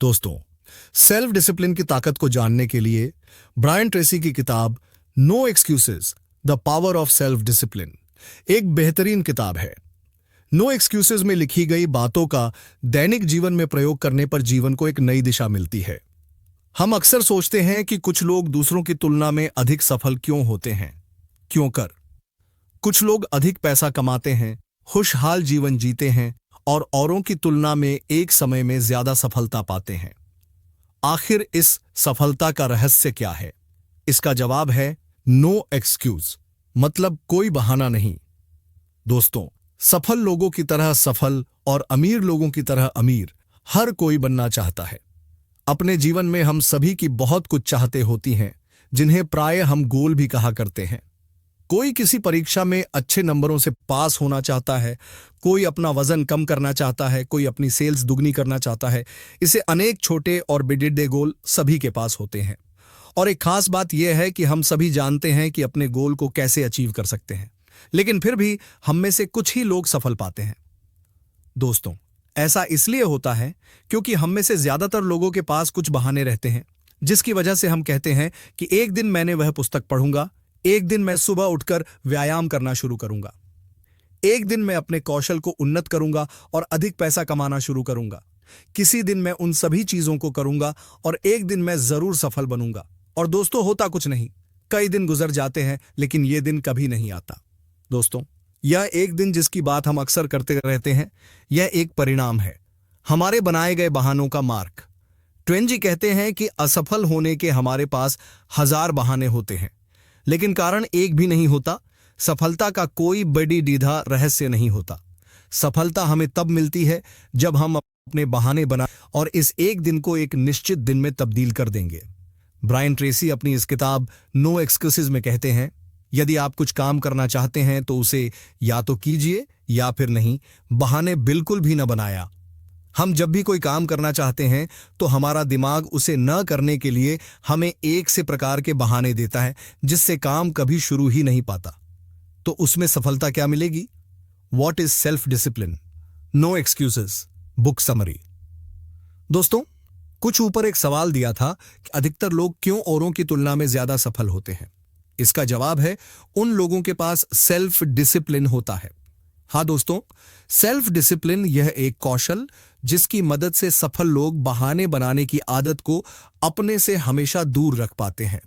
दोस्तों, self discipline की ताकत को जानने के लिए ब्रायन ट्रेसी की किताब no excuses the power of self discipline एक बेहतरीन किताब है। नो एक्सक्यूजेस में लिखी गई बातों का दैनिक जीवन में प्रयोग करने पर जीवन को एक नई दिशा मिलती है। हम अक्सर सोचते हैं कि कुछ लोग दूसरों की तुलना में अधिक सफल क्यों होते हैं। क्यों कर कुछ लोग अधिक पैसा कमाते हैं, खुशहाल जीवन जीते हैं और औरों की तुलना में एक समय में ज्यादा सफलता पाते हैं। आखिर इस सफलता का रहस्य क्या है? इसका जवाब है नो एक्सक्यूज, मतलब कोई बहाना नहीं। दोस्तों, सफल लोगों की तरह सफल और अमीर लोगों की तरह अमीर हर कोई बनना चाहता है। अपने जीवन में हम सभी की बहुत कुछ चाहते होती हैं, जिन्हें प्राय हम गोल भी कहा करते हैं। कोई किसी परीक्षा में अच्छे नंबरों से पास होना चाहता है, कोई अपना वजन कम करना चाहता है, कोई अपनी सेल्स दुगनी करना चाहता है। इसे अनेक छोटे और बिडिडे गोल सभी के पास होते हैं। और एक खास बात यह है कि हम सभी जानते हैं कि अपने गोल को कैसे अचीव कर सकते हैं, लेकिन फिर भी हम में से कुछ ही लोग सफल पाते हैं। दोस्तों, ऐसा इसलिए होता है क्योंकि हम में से ज्यादातर लोगों के पास कुछ बहाने रहते हैं, जिसकी वजह से हम कहते हैं कि एक दिन मैंने वह पुस्तक पढ़ूंगा, एक दिन मैं सुबह उठकर व्यायाम करना शुरू करूंगा, एक दिन मैं अपने कौशल को उन्नत करूंगा और अधिक पैसा कमाना शुरू करूंगा, किसी दिन मैं उन सभी चीजों को करूंगा और एक दिन मैं जरूर सफल बनूंगा। और दोस्तों, होता कुछ नहीं। कई दिन गुजर जाते हैं, लेकिन यह दिन कभी नहीं आता। दोस्तों, यह एक दिन जिसकी बात हम अक्सर करते रहते हैं, यह एक परिणाम है हमारे बनाए गए बहानों का। मार्क ट्वेन जी कहते हैं कि असफल होने के हमारे पास 1000 बहाने होते हैं, लेकिन कारण एक भी नहीं होता। सफलता का कोई बड़ी दीधा रहस्य नहीं होता। सफलता हमें तब मिलती है जब हम अपने बहाने बना और इस एक दिन को एक निश्चित दिन में तब्दील कर देंगे। ब्रायन ट्रेसी अपनी इस किताब नो एक्सक्यूजेस में कहते हैं, यदि आप कुछ काम करना चाहते हैं तो उसे या तो कीजिए या फिर नहीं, बहाने बिल्कुल भी न बनाया। हम जब भी कोई काम करना चाहते हैं तो हमारा दिमाग उसे न करने के लिए हमें एक से प्रकार के बहाने देता है, जिससे काम कभी शुरू ही नहीं पाता। तो उसमें सफलता क्या मिलेगी? What is self discipline? No excuses book summary. दोस्तों, कुछ ऊपर एक सवाल दिया था कि अधिकतर लोग क्यों औरों की तुलना में ज्यादा सफल होते हैं। इसका जवाब है उन लोगों के पास सेल्फ डिसिप्लिन होता है। हाँ दोस्तों, सेल्फ डिसिप्लिन यह एक कौशल जिसकी मदद से सफल लोग बहाने बनाने की आदत को अपने से हमेशा दूर रख पाते हैं।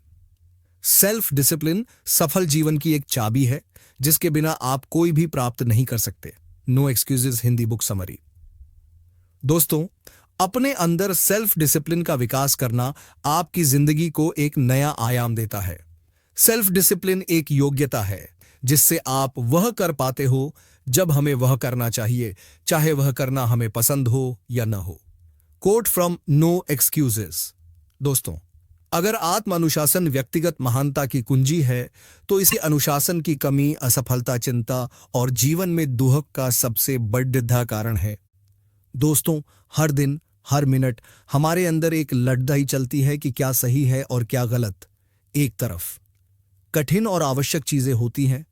सेल्फ डिसिप्लिन सफल जीवन की एक चाबी है, जिसके बिना आप कोई भी प्राप्त नहीं कर सकते। No excuses Hindi book summary. दोस्तों, अपने अंदर सेल्फ डिसिप्लिन का विकास करना आपकी जिंदगी को एक नया आयाम देता है। सेल्फ डिसिप्लिन एक योग्यता है जिससे आप वह कर पाते हो जब हमें वह करना चाहिए, चाहे वह करना हमें पसंद हो या न हो। Quote from no excuses. दोस्तों, अगर आत्म अनुशासन व्यक्तिगत महानता की कुंजी है, तो इसी अनुशासन की कमी असफलता, चिंता और जीवन में दुख का सबसे बड़ा कारण है। दोस्तों, हर दिन हर मिनट हमारे अंदर एक लड़ाई चलती है कि क्या सही है और क्या गलत। एक तरफ कठिन और आवश्यक चीजें होती हैं,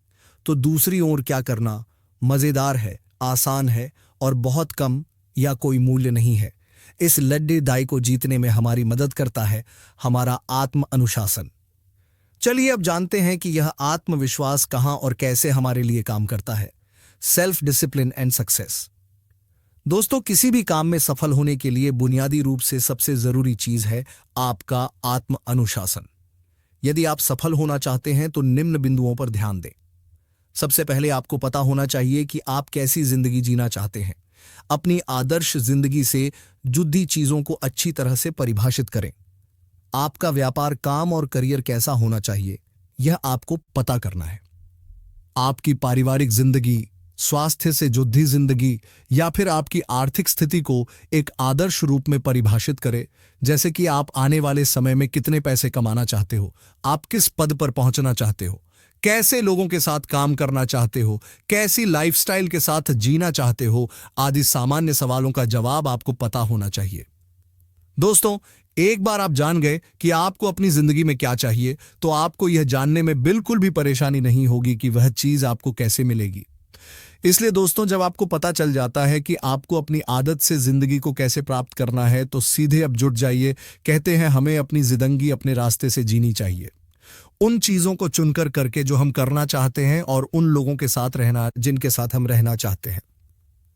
तो दूसरी ओर क्या करना मजेदार है, आसान है और बहुत कम या कोई मूल्य नहीं है। इस लड़ाई को जीतने में हमारी मदद करता है हमारा आत्म अनुशासन। चलिए अब जानते हैं कि यह आत्मविश्वास कहां और कैसे हमारे लिए काम करता है। Self discipline and success. दोस्तों, किसी भी काम में सफल होने के लिए बुनियादी रूप से सबसे जरूरी चीज है आपका आत्म अनुशासन। यदि आप सफल होना चाहते हैं तो निम्न बिंदुओं पर ध्यान दें। सबसे पहले आपको पता होना चाहिए कि आप कैसी जिंदगी जीना चाहते हैं। अपनी आदर्श जिंदगी से जुड़ी चीजों को अच्छी तरह से परिभाषित करें। आपका व्यापार, काम और करियर कैसा होना चाहिए, यह आपको पता करना है। आपकी पारिवारिक जिंदगी, स्वास्थ्य से जुड़ी जिंदगी या फिर आपकी आर्थिक स्थिति को एक आदर्श रूप में परिभाषित करें, जैसे कि आप आने वाले समय में कितने पैसे कमाना चाहते हो, आप किस पद पर पहुंचना चाहते हो, कैसे लोगों के साथ काम करना चाहते हो, कैसी लाइफस्टाइल के साथ जीना चाहते हो, आदि सामान्य सवालों का जवाब आपको पता होना चाहिए। दोस्तों, एक बार आप जान गए कि आपको अपनी जिंदगी में क्या चाहिए, तो आपको यह जानने में बिल्कुल भी परेशानी नहीं होगी कि वह चीज आपको कैसे मिलेगी। इसलिए दोस्तों, जब आपको पता चल जाता है कि आपको अपनी आदत से जिंदगी को कैसे प्राप्त करना है, तो सीधे अब जुट जाइए। कहते हैं हमें अपनी जिंदगी अपने रास्ते से जीनी चाहिए, उन चीजों को चुनकर करके जो हम करना चाहते हैं और उन लोगों के साथ रहना जिनके साथ हम रहना चाहते हैं।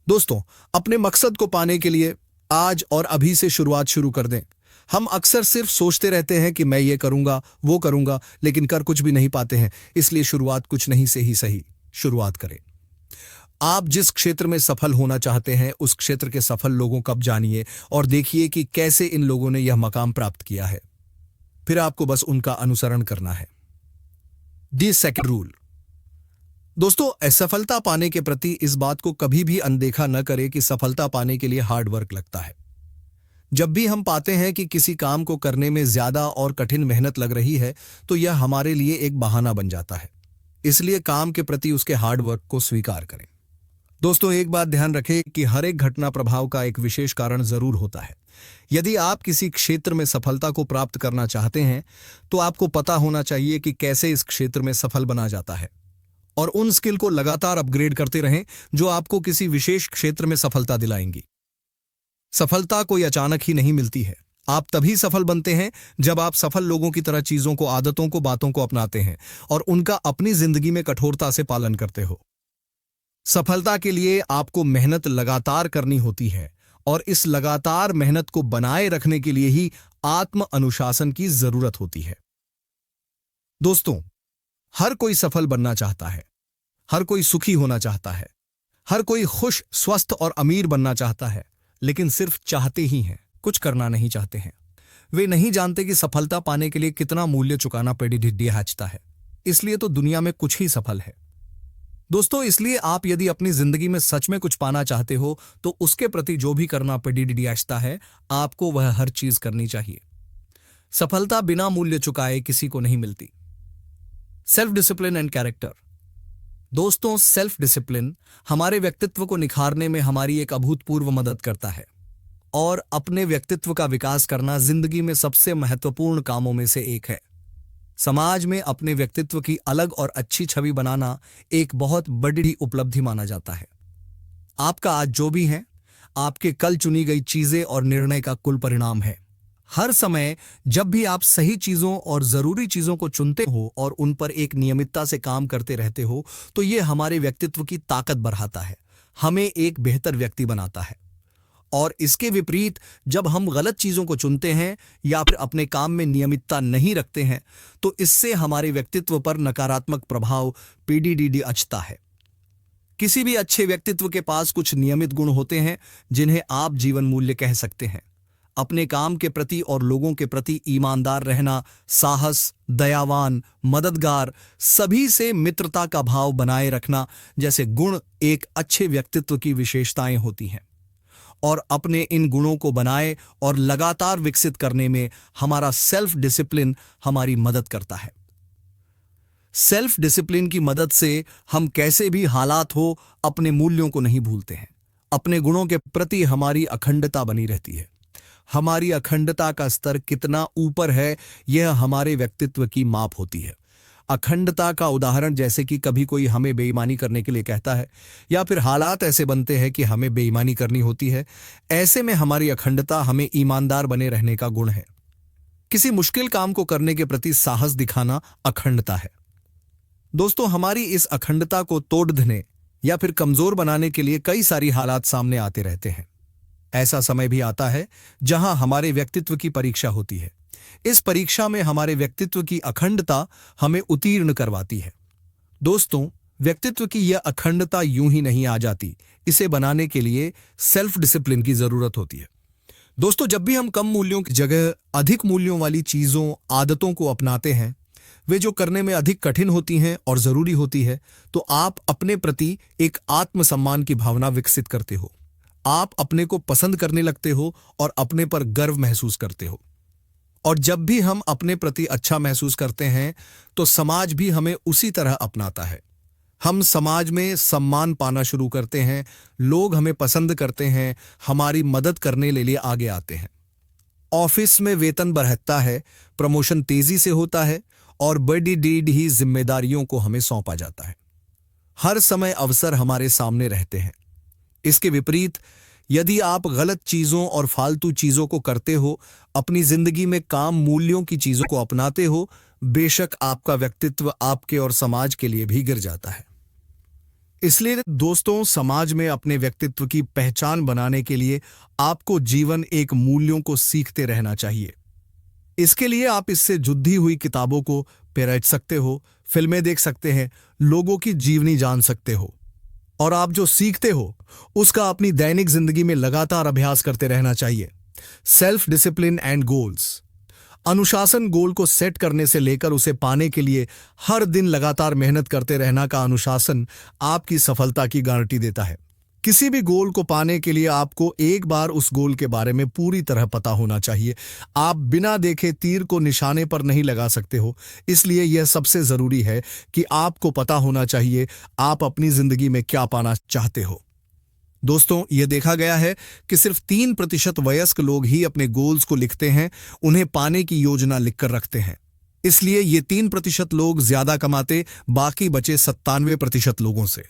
दोस्तों, अपने मकसद को पाने के लिए आज और अभी से शुरुआत शुरू कर दें। हम अक्सर सिर्फ सोचते रहते हैं कि मैं ये करूंगा, वो करूंगा, लेकिन कर कुछ भी नहीं पाते हैं। इसलिए शुरुआत कुछ नहीं से ही सही शुरुआत करें। आप जिस क्षेत्र में सफल होना चाहते हैं, उस क्षेत्र के सफल लोगों को अब जानिए और देखिए कि कैसे इन लोगों ने यह मकाम प्राप्त किया है। फिर आपको बस उनका अनुसरण करना है। The second rule. दोस्तों, असफलता पाने के प्रति इस बात को कभी भी अनदेखा न करें कि सफलता पाने के लिए हार्ड वर्क लगता है। जब भी हम पाते हैं कि किसी काम को करने में ज्यादा और कठिन मेहनत लग रही है, तो यह हमारे लिए एक बहाना बन जाता है। इसलिए काम के प्रति उसके हार्ड वर्क को स्वीकार करें। दोस्तों, एक बात ध्यान रखें कि हर एक घटना प्रभाव का एक विशेष कारण जरूर होता है। यदि आप किसी क्षेत्र में सफलता को प्राप्त करना चाहते हैं, तो आपको पता होना चाहिए कि कैसे इस क्षेत्र में सफल बना जाता है और उन स्किल को लगातार अपग्रेड करते रहें जो आपको किसी विशेष क्षेत्र में सफलता दिलाएंगी। सफलता कोई अचानक ही नहीं मिलती है। आप तभी सफल बनते हैं जब आप सफल लोगों की तरह चीजों को, आदतों को, बातों को अपनाते हैं और उनका अपनी जिंदगी में कठोरता से पालन करते हो। सफलता के लिए आपको मेहनत लगातार करनी होती है और इस लगातार मेहनत को बनाए रखने के लिए ही आत्म अनुशासन की जरूरत होती है। दोस्तों, हर कोई सफल बनना चाहता है, हर कोई सुखी होना चाहता है, हर कोई खुश, स्वस्थ और अमीर बनना चाहता है, लेकिन सिर्फ चाहते ही हैं, कुछ करना नहीं चाहते हैं। वे नहीं जानते कि सफलता पाने के लिए कितना मूल्य चुकाना पड़ता है। इसलिए तो दुनिया में कुछ ही सफल है। दोस्तों, इसलिए आप यदि अपनी जिंदगी में सच में कुछ पाना चाहते हो, तो उसके प्रति जो भी करना पड़ता है, आपको वह हर चीज करनी चाहिए। सफलता बिना मूल्य चुकाए किसी को नहीं मिलती। Self discipline and character. दोस्तों, सेल्फ डिसिप्लिन हमारे व्यक्तित्व को निखारने में हमारी एक अभूतपूर्व मदद करता है और अपने व्यक्तित्व का विकास करना जिंदगी में सबसे महत्वपूर्ण कामों में से एक है। समाज में अपने व्यक्तित्व की अलग और अच्छी छवि बनाना एक बहुत बड़ी उपलब्धि माना जाता है। आपका आज जो भी है, आपके कल चुनी गई चीजें और निर्णय का कुल परिणाम है। हर समय जब भी आप सही चीजों और जरूरी चीजों को चुनते हो और उन पर एक नियमितता से काम करते रहते हो, तो ये हमारे व्यक्तित्व की ताकत बढ़ाता है, हमें एक बेहतर व्यक्ति बनाता है। और इसके विपरीत जब हम गलत चीजों को चुनते हैं या फिर अपने काम में नियमितता नहीं रखते हैं, तो इससे हमारे व्यक्तित्व पर नकारात्मक प्रभाव अचता है। किसी भी अच्छे व्यक्तित्व के पास कुछ नियमित गुण होते हैं जिन्हें आप जीवन मूल्य कह सकते हैं। अपने काम के प्रति और लोगों के प्रति ईमानदार रहना, साहस, दयावान, मददगार, सभी से मित्रता का भाव बनाए रखना जैसे गुण एक अच्छे व्यक्तित्व की विशेषताएं होती हैं। और अपने इन गुणों को बनाए और लगातार विकसित करने में हमारा सेल्फ डिसिप्लिन हमारी मदद करता है। सेल्फ डिसिप्लिन की मदद से हम कैसे भी हालात हो अपने मूल्यों को नहीं भूलते हैं। अपने गुणों के प्रति हमारी अखंडता बनी रहती है। हमारी अखंडता का स्तर कितना ऊपर है, यह हमारे व्यक्तित्व की माप होती है। अखंडता का उदाहरण जैसे कि कभी कोई हमें बेईमानी करने के लिए कहता है या फिर हालात ऐसे बनते हैं कि हमें बेईमानी करनी होती है, ऐसे में हमारी अखंडता हमें ईमानदार बने रहने का गुण है। किसी मुश्किल काम को करने के प्रति साहस दिखाना अखंडता है। दोस्तों, हमारी इस अखंडता को तोड़ देने या फिर कमजोर बनाने के लिए कई सारी हालात सामने आते रहते हैं। ऐसा समय भी आता है जहां हमारे व्यक्तित्व की परीक्षा होती है। इस परीक्षा में हमारे व्यक्तित्व की अखंडता हमें उत्तीर्ण करवाती है। दोस्तों, व्यक्तित्व की यह अखंडता यूं ही नहीं आ जाती। इसे बनाने के लिए सेल्फ डिसिप्लिन की जरूरत होती है। दोस्तों, जब भी हम कम मूल्यों की जगह अधिक मूल्यों वाली चीजों, आदतों को अपनाते हैं, वे जो करने में अधिक कठिन होती हैं और जरूरी होती है, तो आप अपने प्रति एक आत्मसम्मान की भावना विकसित करते हो। आप अपने को पसंद करने लगते हो और अपने पर गर्व महसूस करते हो। और जब भी हम अपने प्रति अच्छा महसूस करते हैं, तो समाज भी हमें उसी तरह अपनाता है। हम समाज में सम्मान पाना शुरू करते हैं, लोग हमें पसंद करते हैं, हमारी मदद करने के लिए आगे आते हैं। ऑफिस में वेतन बढ़ता है, प्रमोशन तेजी से होता है और बड़ी ही जिम्मेदारियों को हमें सौंपा जाता है। हर समय अवसर हमारे सामने रहते हैं। इसके विपरीत, यदि आप गलत चीजों और फालतू चीजों को करते हो, अपनी जिंदगी में काम मूल्यों की चीजों को अपनाते हो, बेशक आपका व्यक्तित्व आपके और समाज के लिए भी गिर जाता है। इसलिए दोस्तों, समाज में अपने व्यक्तित्व की पहचान बनाने के लिए आपको जीवन एक मूल्यों को सीखते रहना चाहिए। इसके लिए आप इससे जुड़ी हुई किताबों को पढ़ सकते हो, फिल्में देख सकते हैं, लोगों की जीवनी जान सकते हो, और आप जो सीखते हो उसका अपनी दैनिक जिंदगी में लगातार अभ्यास करते रहना चाहिए। Self discipline and goals. अनुशासन गोल को सेट करने से लेकर उसे पाने के लिए हर दिन लगातार मेहनत करते रहना का अनुशासन आपकी सफलता की गारंटी देता है। किसी भी गोल को पाने के लिए आपको एक बार उस गोल के बारे में पूरी तरह पता होना चाहिए। आप बिना देखे तीर को निशाने पर नहीं लगा सकते हो, इसलिए यह सबसे जरूरी है कि आपको पता होना चाहिए आप अपनी जिंदगी में क्या पाना चाहते हो। दोस्तों, यह देखा गया है कि सिर्फ 3% वयस्क लोग ही अपने गोल्स को लिखते हैं, उन्हें पाने की योजना लिखकर रखते हैं। इसलिए ये 3% लोग ज्यादा कमाते, बाकी बचे 97% लोगों से।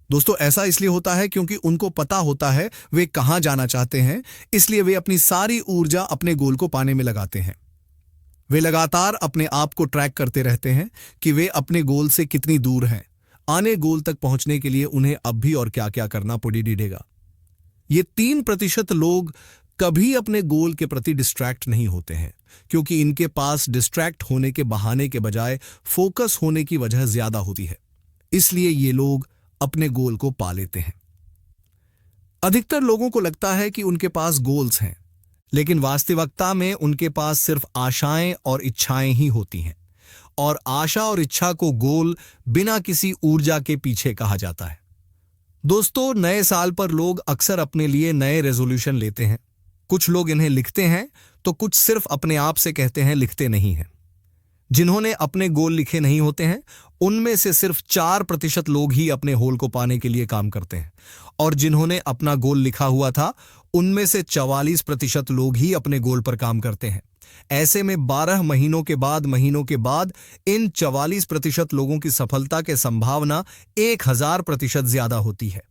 दोस्तों, ऐसा इसलिए होता है क्योंकि उनको पता होता है वे कहां जाना चाहते हैं, इसलिए वे अपनी सारी ऊर्जा अपने गोल को पाने में लगाते हैं। वे लगातार अपने आप को ट्रैक करते रहते हैं कि वे अपने गोल से कितनी दूर हैं। आने गोल तक पहुंचने के लिए उन्हें अब भी और क्या क्या करना पड़ेगा। ये 3% लोग कभी अपने गोल के प्रति डिस्ट्रैक्ट नहीं होते हैं, क्योंकि इनके पास डिस्ट्रैक्ट होने के बहाने के बजाय फोकस होने की वजह ज्यादा होती है। इसलिए ये लोग अपने गोल को पा लेते हैं। अधिकतर लोगों को लगता है कि उनके पास गोल्स हैं, लेकिन वास्तविकता में उनके पास सिर्फ आशाएं और इच्छाएं ही होती हैं, और आशा और इच्छा को गोल बिना किसी ऊर्जा के पीछे कहा जाता है। दोस्तों, नए साल पर लोग अक्सर अपने लिए नए रेजोल्यूशन लेते हैं। कुछ लोग इन्हें लिखते हैं तो कुछ सिर्फ अपने आप से कहते हैं, लिखते नहीं हैं। जिन्होंने अपने गोल लिखे नहीं होते हैं, उनमें से सिर्फ 4% लोग ही अपने गोल को पाने के लिए काम करते हैं, और जिन्होंने अपना गोल लिखा हुआ था उनमें से 44% लोग ही अपने गोल पर काम करते हैं। ऐसे में 12 महीनों के बाद इन 44% लोगों की सफलता की संभावना 1000% ज्यादा होती है।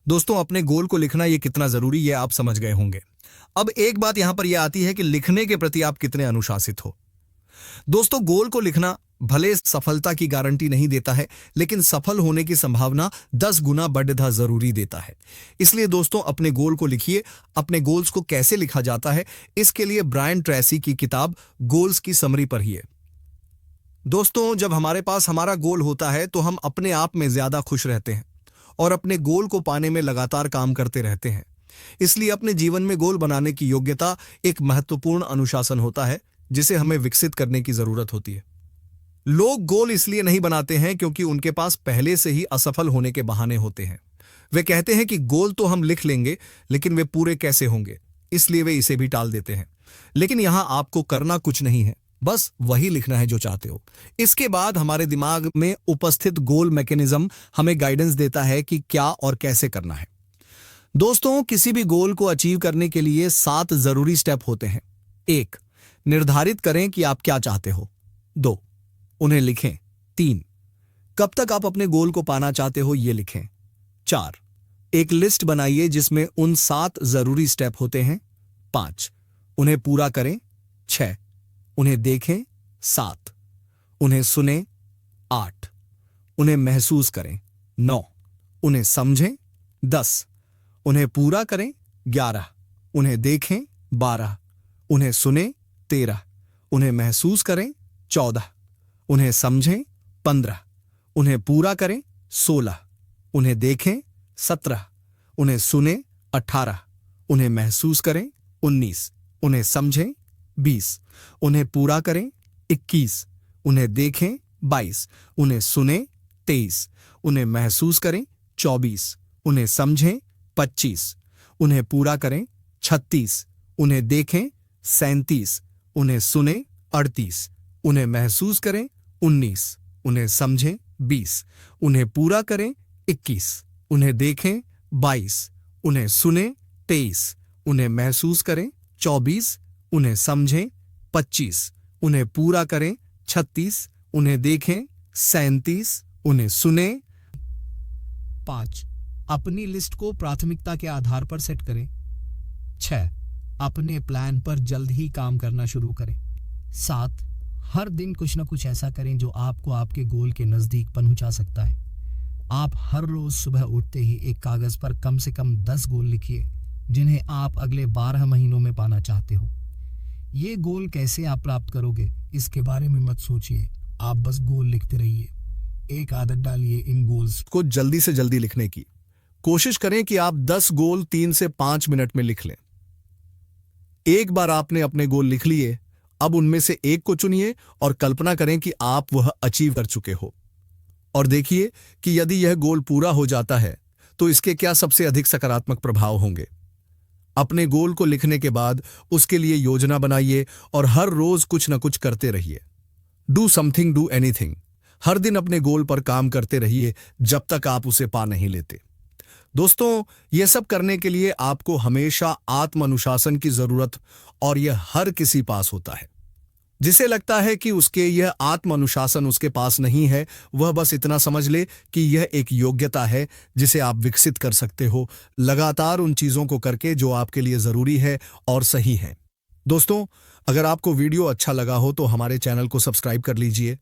दोस्तों, अपने गोल को लिखना ये कितना जरूरी है आप समझ गए होंगे। अब एक बात यहां पर यह आती है कि लिखने के प्रति आप कितने अनुशासित हो। दोस्तों, गोल को लिखना भले सफलता की गारंटी नहीं देता है, लेकिन सफल होने की संभावना 10 गुना बढ़ा जरूरी देता है। इसलिए दोस्तों, अपने गोल को लिखिए। अपने गोल्स को कैसे लिखा जाता है, इसके लिए ब्रायन ट्रेसी की किताब गोल्स की समरी पढ़िए। दोस्तों, जब हमारे पास हमारा गोल होता है तो हम अपने आप में ज्यादा खुश रहते हैं और अपने गोल को पाने में लगातार काम करते रहते हैं। इसलिए अपने जीवन में गोल बनाने की योग्यता एक महत्वपूर्ण अनुशासन होता है, जिसे हमें विकसित करने की जरूरत होती है। लोग गोल इसलिए नहीं बनाते हैं क्योंकि उनके पास पहले से ही असफल होने के बहाने होते हैं। वे कहते हैं कि गोल तो हम लिख लेंगे, लेकिन वे पूरे कैसे होंगे, इसलिए वे इसे भी टाल देते हैं। लेकिन यहां आपको करना कुछ नहीं है, बस वही लिखना है जो चाहते हो। इसके बाद हमारे दिमाग में उपस्थित गोल मैकेनिज्म हमें गाइडेंस देता है कि क्या और कैसे करना है। दोस्तों, किसी भी गोल को अचीव करने के लिए 7 जरूरी स्टेप होते हैं। 1. निर्धारित करें कि आप क्या चाहते हो। 2. उन्हें लिखें। 3. कब तक आप अपने गोल को पाना चाहते हो ये लिखें। 4. एक लिस्ट बनाइए जिसमें उन 7 जरूरी स्टेप होते हैं। 5. उन्हें पूरा करें। 6. उन्हें देखें। 7. उन्हें सुने। 8. उन्हें महसूस करें। 9. उन्हें समझें। 10. उन्हें पूरा करें। 11. उन्हें देखें। 12. उन्हें सुने। 13. उन्हें महसूस करें। 14. उन्हें समझें। 15. उन्हें पूरा करें। 16. उन्हें देखें। 17. उन्हें सुने। 18. उन्हें महसूस करें। 19. उन्हें समझें। 20. उन्हें पूरा करें। 21. उन्हें देखें। 22. उन्हें सुने। 23. उन्हें महसूस करें। 24. उन्हें समझें। 25. उन्हें पूरा करें। 36. उन्हें देखें। 37. उन्हें सुने। 38. उन्हें महसूस करें। 19. उन्हें समझें। 20. उन्हें पूरा करें। 21. उन्हें देखें। 22. उन्हें सुने। 23. उन्हें महसूस करें। 24. उन्हें समझें। 25. उन्हें पूरा करें। 36. उन्हें देखें। 37. उन्हें सुने। 5. अपनी लिस्ट को प्राथमिकता के आधार पर सेट करें. 6. अपने प्लान पर जल्द ही काम करना शुरू करें. 7. हर दिन कुछ न कुछ ऐसा करें जो आपको आपके गोल के नज़दीक पहुंचा सकता है. आप हर रोज सुबह उठते ही एक कागज पर कम से कम 10 गोल लिखिए जिन्हें आप अगले 12 महीनों में पाना चाहते हो. ये गोल कैसे आप प्राप्त करोगे इसके बारे में मत सोचिए, आप बस गोल लिखते रहिए. एक आदत डालिए इन गोल्स को जल्दी से जल्दी लिखने की. कोशिश करें कि आप 10 गोल 3 से 5 मिनट में लिख लें. एक बार आपने अपने गोल लिख लिए, अब उनमें से एक को चुनिए और कल्पना करें कि आप वह अचीव कर चुके हो. और देखिए कि यदि यह गोल पूरा हो जाता है तो इसके क्या सबसे अधिक सकारात्मक प्रभाव होंगे. अपने गोल को लिखने के बाद उसके लिए योजना बनाइए और हर रोज कुछ न कुछ करते रहिए. Do something, do anything. हर दिन अपने गोल पर काम करते रहिए जब तक आप उसे पा नहीं लेते. दोस्तों, यह सब करने के लिए आपको हमेशा आत्म अनुशासन की जरूरत, और यह हर किसी पास होता है. जिसे लगता है कि उसके यह आत्म अनुशासन उसके पास नहीं है, वह बस इतना समझ ले कि यह एक योग्यता है जिसे आप विकसित कर सकते हो लगातार उन चीजों को करके जो आपके लिए जरूरी है और सही है. दोस्तों, अगर आपको वीडियो अच्छा लगा हो तो हमारे चैनल को सब्सक्राइब कर लीजिए,